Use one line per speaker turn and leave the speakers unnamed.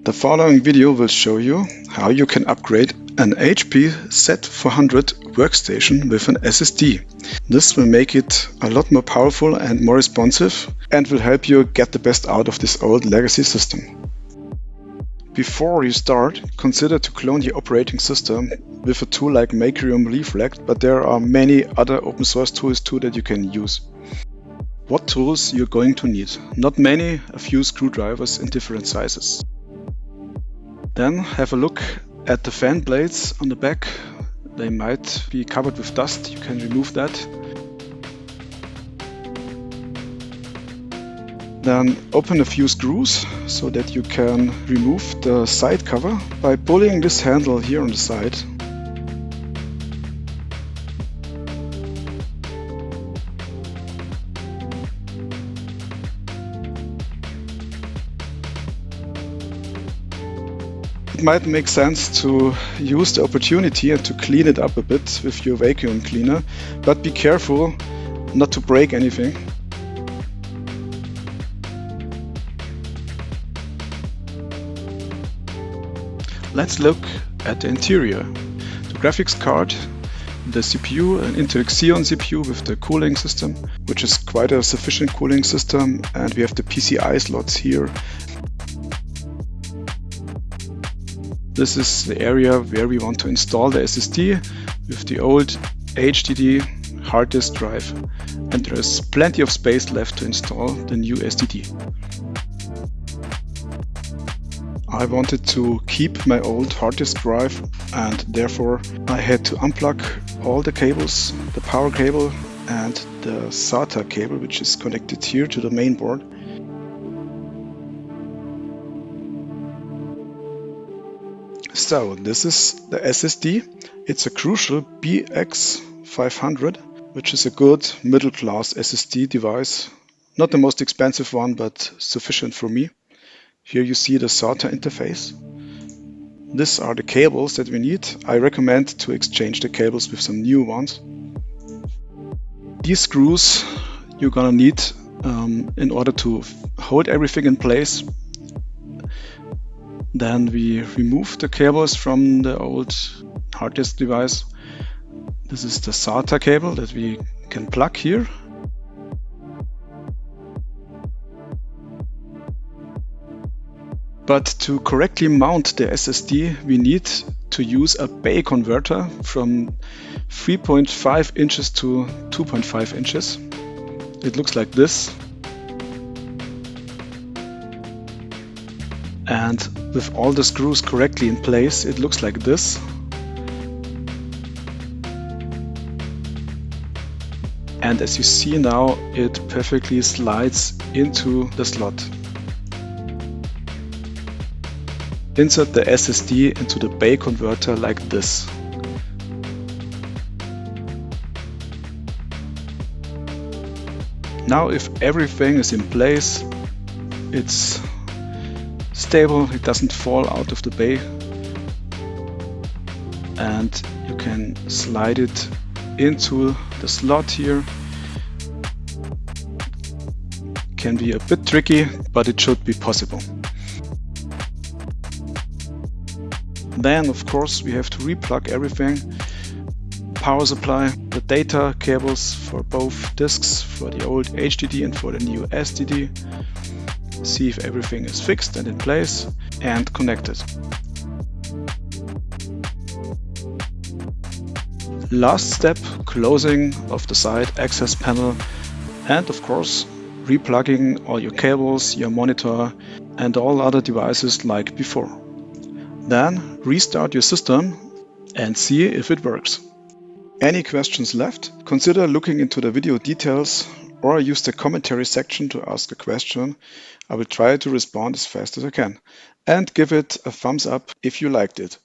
The following video will show you how you can upgrade an HP Z400 workstation with an SSD. This will make it a lot more powerful and more responsive and will help you get the best out of this old legacy system. Before you start, consider to clone the operating system with a tool like Refurbish, but there are many other open source tools too that you can use. What tools you're going to need? Not many, a few screwdrivers in different sizes. Then have a look at the fan blades on the back. They might be covered with dust, you can remove that. Then open a few screws so that you can remove the side cover by pulling this handle here on the side. It might make sense to use the opportunity and to clean it up a bit with your vacuum cleaner, but be careful not to break anything. Let's look at the interior. The graphics card, the CPU, an Intel Xeon CPU with the cooling system, which is quite a sufficient cooling system, and we have the PCI slots here. This is the area where we want to install the SSD with the old HDD hard disk drive, and there is plenty of space left to install the new SSD. I wanted to keep my old hard disk drive, and therefore I had to unplug all the cables, the power cable and the SATA cable, which is connected here to the main board. So this is the SSD. It's a Crucial BX500, which is a good middle-class SSD device. Not the most expensive one, but sufficient for me. Here you see the SATA interface. These are the cables that we need. I recommend to exchange the cables with some new ones. These screws you're gonna need in order to hold everything in place. Then we remove the cables from the old hard disk device. This is the SATA cable that we can plug here. But to correctly mount the SSD, we need to use a bay converter from 3.5 inches to 2.5 inches. It looks like this. And with all the screws correctly in place, it looks like this. And as you see now, it perfectly slides into the slot. Insert the SSD into the bay converter like this. Now if everything is in place, it's stable, it doesn't fall out of the bay, and you can slide it into the slot here. Can be a bit tricky, but it should be possible. Then of course we have to replug everything. Power supply, the data cables for both disks, for the old HDD and for the new SSD. See if everything is fixed and in place, and connected. Last step, closing of the side access panel, and of course replugging all your cables, your monitor and all other devices like before. Then restart your system and see if it works. Any questions left? Consider looking into the video details or use the commentary section to ask a question. I will try to respond as fast as I can. And give it a thumbs up if you liked it.